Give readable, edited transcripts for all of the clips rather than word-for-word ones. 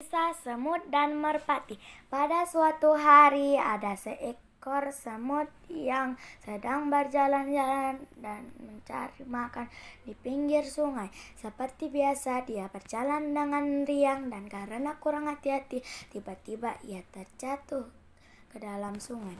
Kisah semut dan merpati. Pada suatu hari ada seekor semut yang sedang berjalan-jalan dan mencari makan di pinggir sungai. Seperti biasa dia berjalan dengan riang dan karena kurang hati-hati tiba-tiba ia terjatuh ke dalam sungai.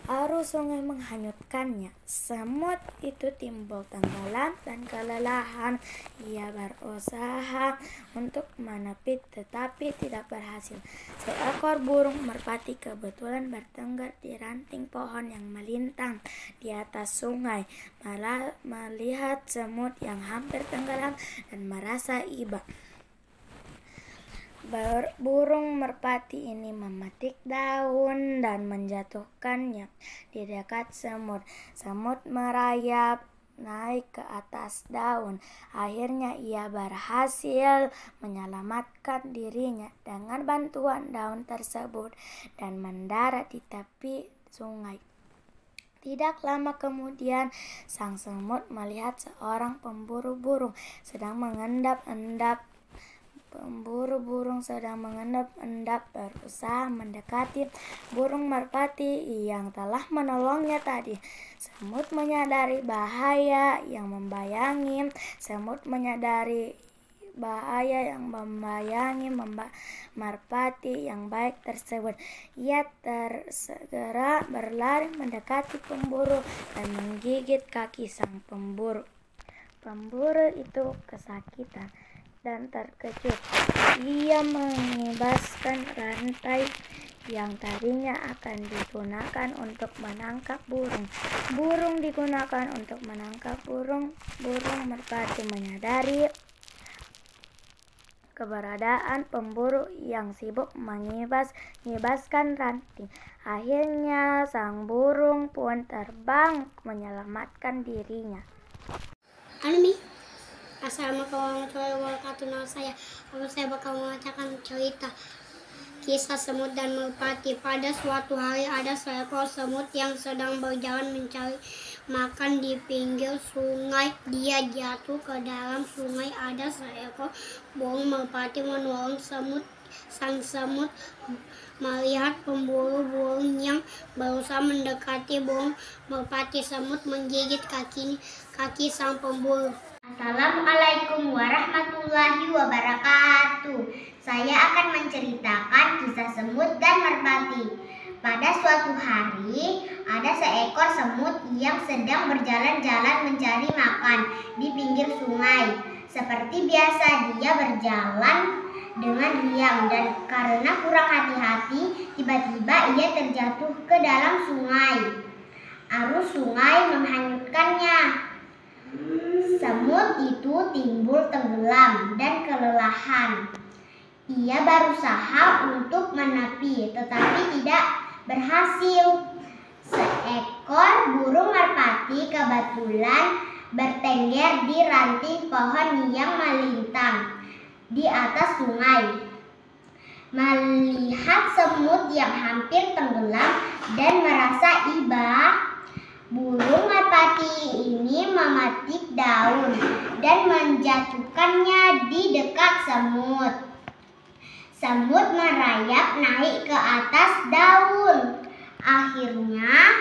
Arus sungai menghanyutkannya. Semut itu timbul tenggelam dan kelelahan. Ia berusaha untuk menepi tetapi tidak berhasil. Seekor burung merpati kebetulan bertengger di ranting pohon yang melintang di atas sungai. Melihat semut yang hampir tenggelam dan merasa iba. Burung merpati ini memetik daun dan menjatuhkannya di dekat semut. Semut merayap naik ke atas daun. Akhirnya ia berhasil menyelamatkan dirinya dengan bantuan daun tersebut dan mendarat di tepi sungai. Tidak lama kemudian, sang semut melihat seorang pemburu burung sedang mengendap-endap berusaha mendekati burung merpati yang telah menolongnya tadi. Semut menyadari bahaya yang membayangi merpati yang baik tersebut. Ia segera berlari mendekati pemburu dan menggigit kaki sang pemburu. Pemburu itu kesakitan dan terkejut. Ia mengibaskan rantai yang tadinya akan digunakan untuk menangkap burung. Burung digunakan untuk menangkap burung. Burung merpati menyadari keberadaan pemburu yang sibuk mengibaskan ranting. Akhirnya sang burung pun terbang menyelamatkan dirinya. Halo Mi, Assalamualaikum warahmatullahi wabarakatuh. Nama saya bakal membacakan cerita kisah semut dan merpati. Pada suatu hari ada seekor semut yang sedang berjalan mencari makan di pinggir sungai. Dia jatuh ke dalam sungai. Ada seekor burung merpati menolong semut. Sang semut melihat pemburu burung yang berusaha mendekati burung merpati. Semut menggigit kaki sang pemburu. Assalamualaikum warahmatullahi wabarakatuh. Saya akan menceritakan kisah semut dan merpati. Pada suatu hari, ada seekor semut yang sedang berjalan-jalan mencari makan di pinggir sungai. Seperti biasa, dia berjalan dengan riang dan karena kurang hati-hati, tiba-tiba ia terjatuh ke dalam sungai. Arus sungai menghanyutkannya. Semut itu timbul tenggelam dan kelelahan. Ia berusaha untuk menepi tetapi tidak berhasil. Seekor burung merpati kebetulan bertengger di ranting pohon yang melintang di atas sungai. Melihat semut yang hampir tenggelam dan merasa iba, burung merpati ini memetik daun dan menjatuhkannya di dekat semut. Semut merayap naik ke atas daun. Akhirnya,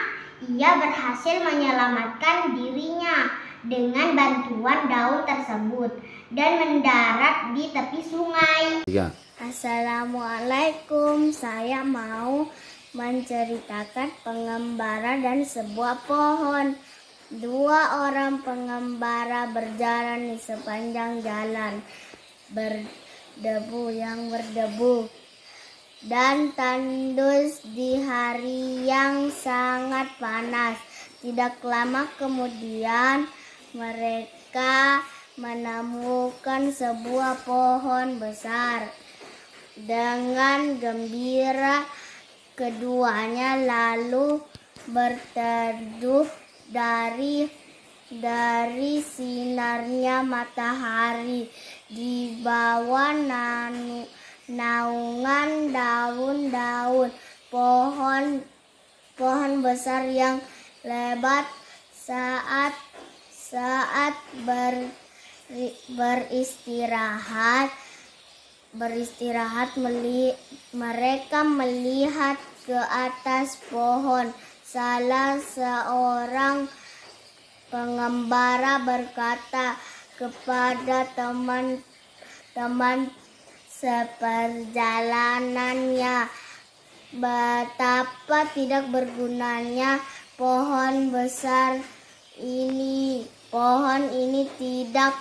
ia berhasil menyelamatkan dirinya dengan bantuan daun tersebut dan mendarat di tepi sungai. Assalamualaikum, saya mau menceritakan pengembara dan sebuah pohon. Dua orang pengembara berjalan di sepanjang jalan berdebu dan tandus di hari yang sangat panas. Tidak lama kemudian mereka menemukan sebuah pohon besar. Dengan gembira keduanya lalu berteduh dari sinarnya matahari di bawah naungan daun-daun pohon besar yang lebat. Saat beristirahat mereka melihat ke atas pohon. Salah seorang pengembara berkata kepada teman-teman seperjalanannya, betapa tidak bergunanya pohon besar ini. Pohon ini tidak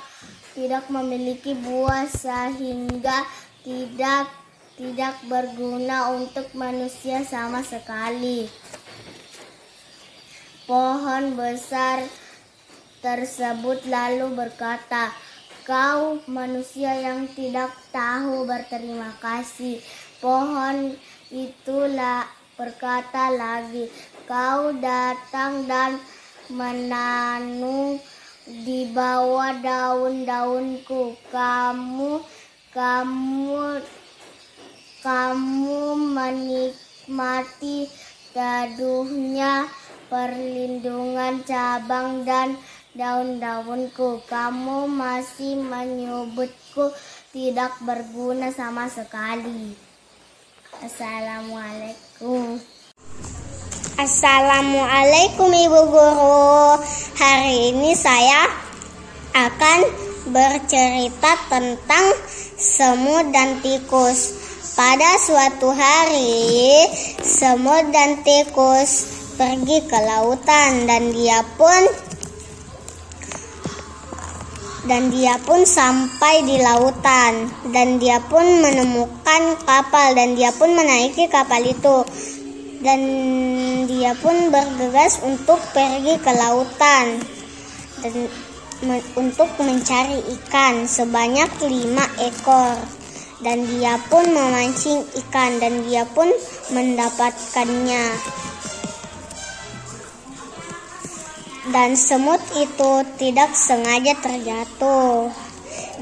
memiliki buah sehingga tidak berguna untuk manusia sama sekali. Pohon besar tersebut lalu berkata, "Kau manusia yang tidak tahu berterima kasih." Pohon itulah berkata lagi, "Kau datang dan menanam di bawah daun-daunku. Kamu menikmati teduhnya perlindungan cabang dan daun-daunku. Kamu masih menyebutku tidak berguna sama sekali." Assalamualaikum. Assalamualaikum Ibu Guru. Hari ini saya akan bercerita tentang semut dan tikus. Pada suatu hari, semut dan tikus pergi ke lautan dan dia pun sampai di lautan dan dia pun menemukan kapal dan dia pun menaiki kapal itu. Dan dia pun bergegas untuk pergi ke lautan dan untuk mencari ikan sebanyak 5 ekor. Dan dia pun memancing ikan dan dia pun mendapatkannya. Dan semut itu tidak sengaja terjatuh.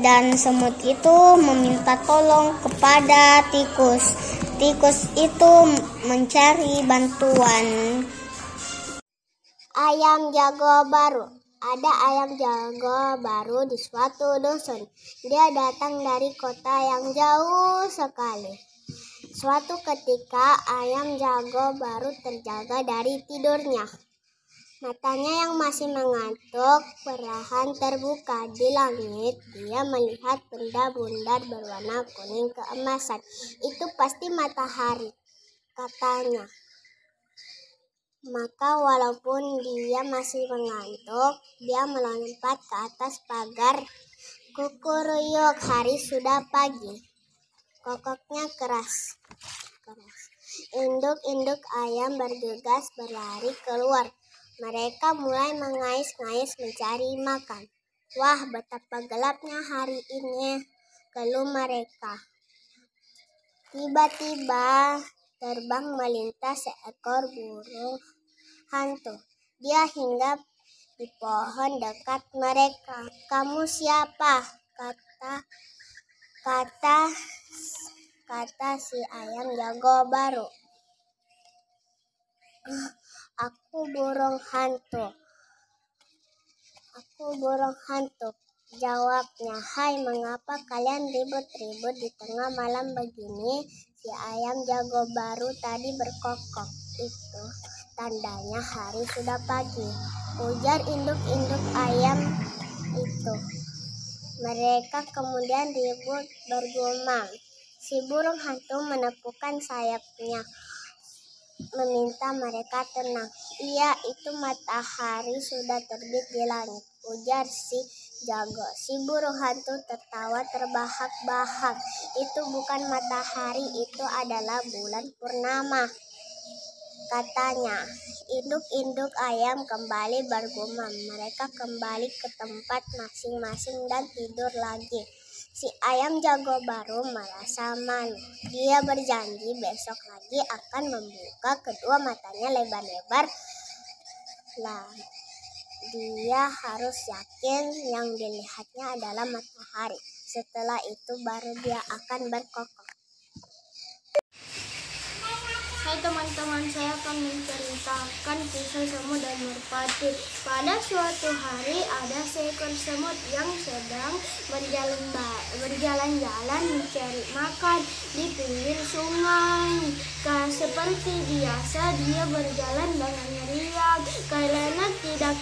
Dan semut itu meminta tolong kepada tikus. Tikus itu mencari bantuan. Ayam jago baru. Ada ayam jago baru di suatu dusun. Dia datang dari kota yang jauh sekali. Suatu ketika ayam jago baru terjaga dari tidurnya. Matanya yang masih mengantuk perlahan terbuka. Di langit dia melihat benda bundar berwarna kuning keemasan. "Itu pasti matahari," katanya. Maka walaupun dia masih mengantuk, dia melompat ke atas pagar. "Kukuruyuk, hari sudah pagi," kokoknya keras. Induk-induk ayam bergegas berlari keluar. Mereka mulai mengais-ngais mencari makan. "Wah, betapa gelapnya hari ini," keluh mereka. Tiba-tiba terbang melintas seekor burung hantu. Dia hinggap di pohon dekat mereka. "Kamu siapa?" kata si ayam jago baru. Aku burung hantu, jawabnya. "Hai, mengapa kalian ribut-ribut di tengah malam begini?" Si ayam jago baru tadi berkokok itu. tandanya hari sudah pagi, ujar induk-induk ayam itu. Mereka kemudian ribut bergumam. Si burung hantu menepukkan sayapnya, meminta mereka tenang. Iya, itu matahari sudah terbit di langit, ujar si jago. Si burung hantu tertawa terbahak-bahak. Itu bukan matahari, itu adalah bulan purnama, katanya. Induk-induk ayam kembali bergumam. Mereka kembali ke tempat masing-masing dan tidur lagi. Si ayam jago baru merasa malu. Dia berjanji besok lagi akan membuka kedua matanya lebar-lebar. Dia harus yakin yang dilihatnya adalah matahari. Setelah itu baru dia akan berkokok. Hai teman-teman, saya akan menceritakan kisah semut dan merpati. Pada suatu hari ada seekor semut yang sedang berjalan-jalan mencari makan di pinggir sungai. Seperti biasa dia berjalan dengan riang karena tidak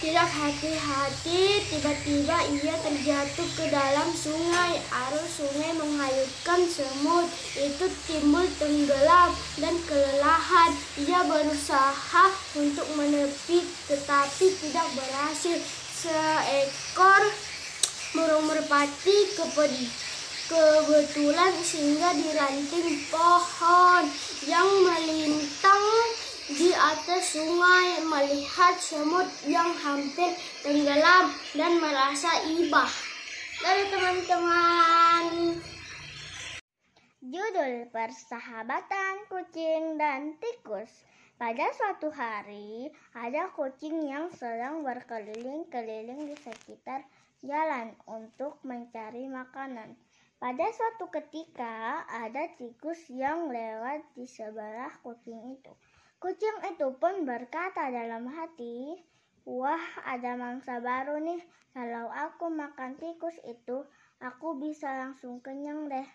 hati-hati, tiba-tiba ia terjatuh ke dalam sungai. Arus sungai menghanyutkan semut itu, timbul tenggelam dan kelelahan. Ia berusaha untuk menepi tetapi tidak berhasil. Seekor burung merpati kebetulan singgah di ranting pohon yang melintang di atas sungai, melihat semut yang hampir tenggelam dan merasa iba. Lalu teman-teman, judul Persahabatan Kucing dan Tikus. Pada suatu hari, ada kucing yang sedang berkeliling-keliling di sekitar jalan untuk mencari makanan. Pada suatu ketika, ada tikus yang lewat di sebelah kucing itu. Kucing itu pun berkata dalam hati, "Wah, ada mangsa baru nih. Kalau aku makan tikus itu, aku bisa langsung kenyang deh."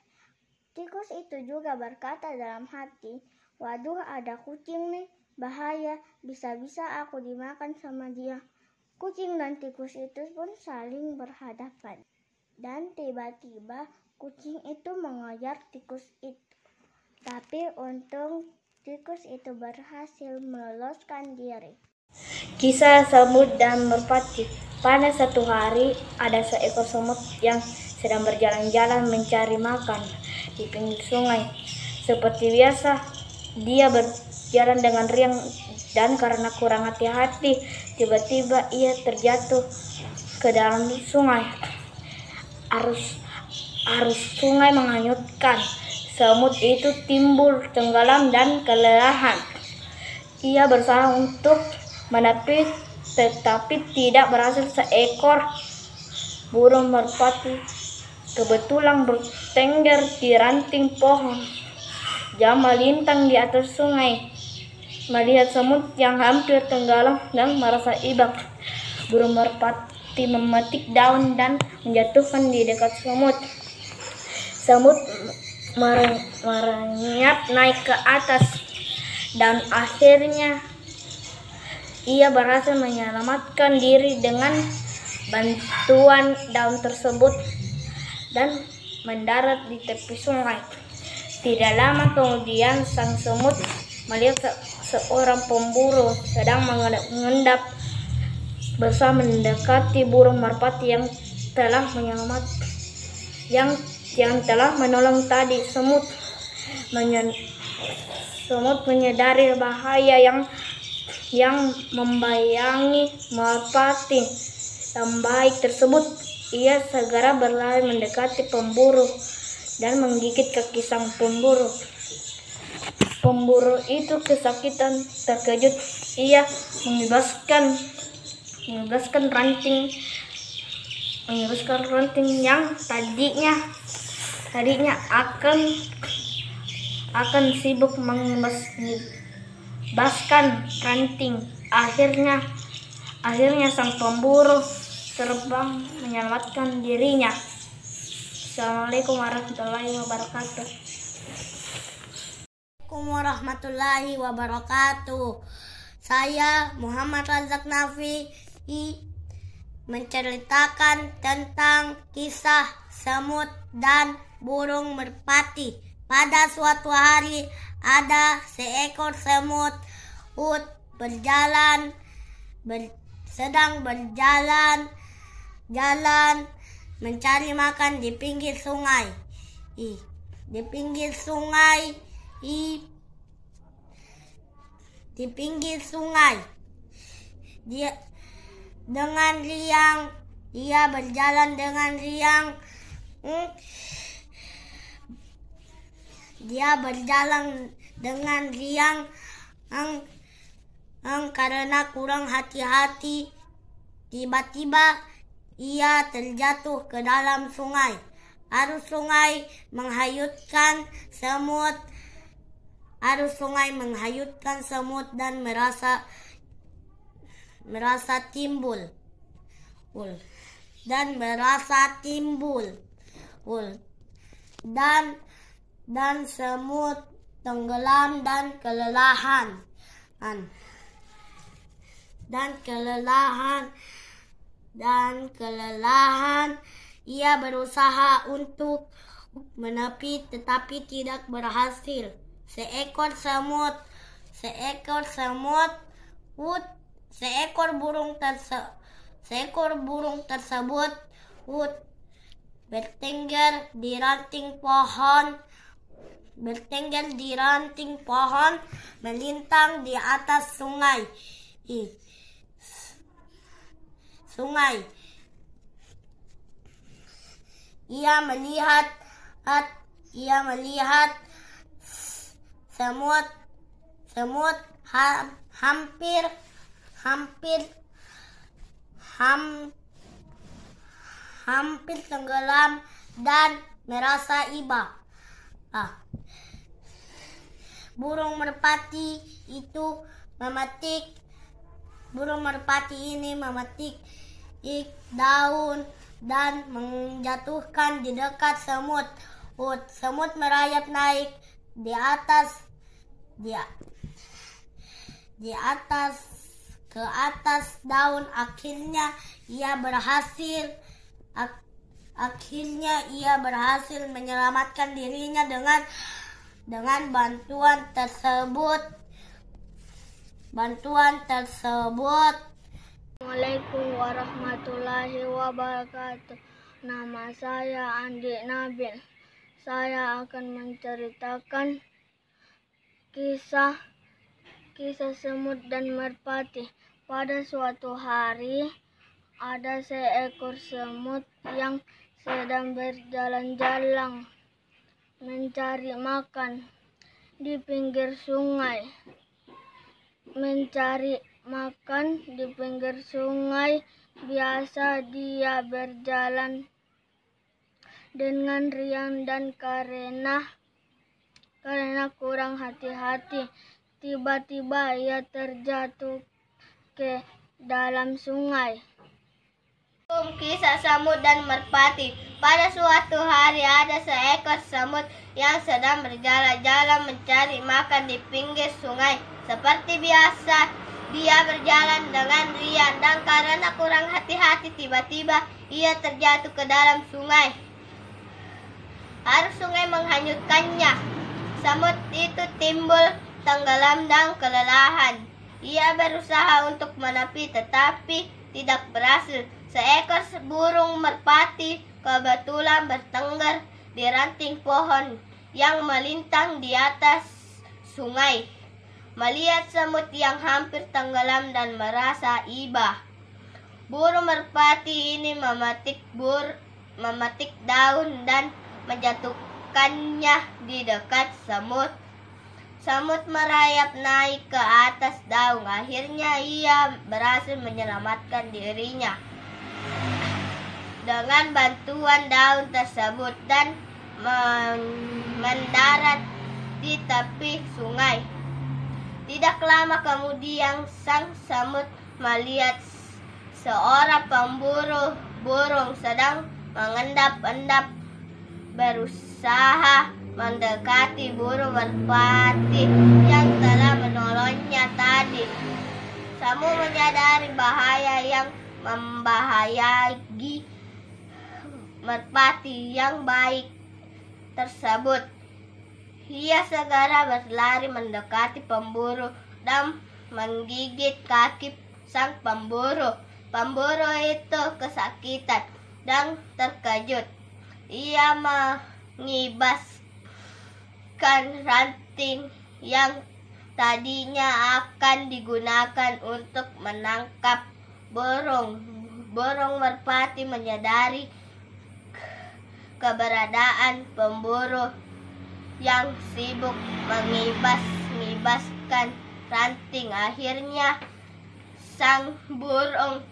Tikus itu juga berkata dalam hati, "Waduh, ada kucing nih. Bahaya, bisa-bisa aku dimakan sama dia." Kucing dan tikus itu pun saling berhadapan. Dan tiba-tiba kucing itu mengejar tikus itu. Tapi untung tikus itu berhasil meloloskan diri. Kisah semut dan merpati. Pada satu hari, ada seekor semut yang sedang berjalan-jalan mencari makan di pinggir sungai. Seperti biasa, dia berjalan dengan riang dan karena kurang hati-hati, tiba-tiba ia terjatuh ke dalam sungai. Arus sungai menghanyutkan. Semut itu timbul tenggelam dan kelelahan. Ia berusaha untuk menepi tetapi tidak berhasil. Seekor burung merpati kebetulan bertengger di ranting pohon yang melintang di atas sungai. Melihat semut yang hampir tenggelam dan merasa iba, burung merpati memetik daun dan menjatuhkan di dekat semut. Semut merenyap naik ke atas dan akhirnya ia berhasil menyelamatkan diri dengan bantuan daun tersebut dan mendarat di tepi sungai. Tidak lama kemudian sang semut melihat seorang pemburu sedang mengendap berusaha mendekati burung merpati yang telah menolong tadi. Semut menyadari bahaya yang membayangi merpati yang baik tersebut. Ia segera berlari mendekati pemburu dan menggigit kaki sang pemburu. Pemburu itu kesakitan. Terkejut, ia membebaskan ranting yang tadinya akan sibuk membebaskan ranting. Akhirnya sang pemburu terbang menyelamatkan dirinya. Assalamualaikum warahmatullahi wabarakatuh. Assalamualaikum warahmatullahi wabarakatuh. Saya Muhammad Razak Nafi menceritakan tentang kisah semut dan burung merpati. Pada suatu hari ada seekor semut sedang berjalan mencari makan di pinggir sungai. Di pinggir sungai dia berjalan dengan riang. Dia berjalan dengan riang karena kurang hati-hati. Tiba-tiba ia terjatuh ke dalam sungai. Arus sungai menghanyutkan semut dan merasa timbul dan semut tenggelam dan kelelahan. Ia berusaha untuk menepi tetapi tidak berhasil. Seekor burung tersebut bertengger di ranting pohon melintang di atas sungai. Ia melihat semut hampir tenggelam dan merasa iba. Burung merpati ini memetik daun dan menjatuhkan di dekat semut. Semut merayap naik ke atas daun. Akhirnya ia berhasil menyelamatkan dirinya dengan bantuan tersebut. Assalamualaikum warahmatullahi wabarakatuh. Nama saya Andi Nabil. Saya akan menceritakan kisah semut dan merpati. Pada suatu hari ada seekor semut yang sedang berjalan-jalan mencari makan di pinggir sungai. Biasa dia berjalan dengan riang dan karena kurang hati-hati. Tiba-tiba ia terjatuh ke dalam sungai. Kisah semut dan merpati. Pada suatu hari ada seekor semut yang sedang berjalan-jalan mencari makan di pinggir sungai. Seperti biasa, dia berjalan dengan riang dan karena kurang hati-hati tiba-tiba ia terjatuh ke dalam sungai. Arus sungai menghanyutkannya. Semut itu timbul, tenggelam dan kelelahan. Ia berusaha untuk menepi tetapi tidak berhasil. Seekor burung merpati kebetulan bertengger di ranting pohon yang melintang di atas sungai. Melihat semut yang hampir tenggelam dan merasa iba, burung merpati ini memetik daun dan menjatuhkannya di dekat semut. Semut merayap naik ke atas daun. Akhirnya ia berhasil menyelamatkan dirinya dengan bantuan daun tersebut dan mendarat di tepi sungai. Tidak lama kemudian sang semut melihat seorang pemburu burung sedang mengendap-endap berusaha mendekati burung merpati yang telah menolongnya tadi. Samu menyadari bahaya yang membahayai merpati yang baik tersebut. Ia segera berlari mendekati pemburu dan menggigit kaki sang pemburu. Pemburu itu kesakitan dan terkejut. Ia mengibaskan ranting yang tadinya akan digunakan untuk menangkap burung. Burung merpati menyadari keberadaan pemburu yang sibuk mengibaskan ranting. Akhirnya sang burung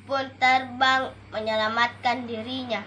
pun terbang menyelamatkan dirinya.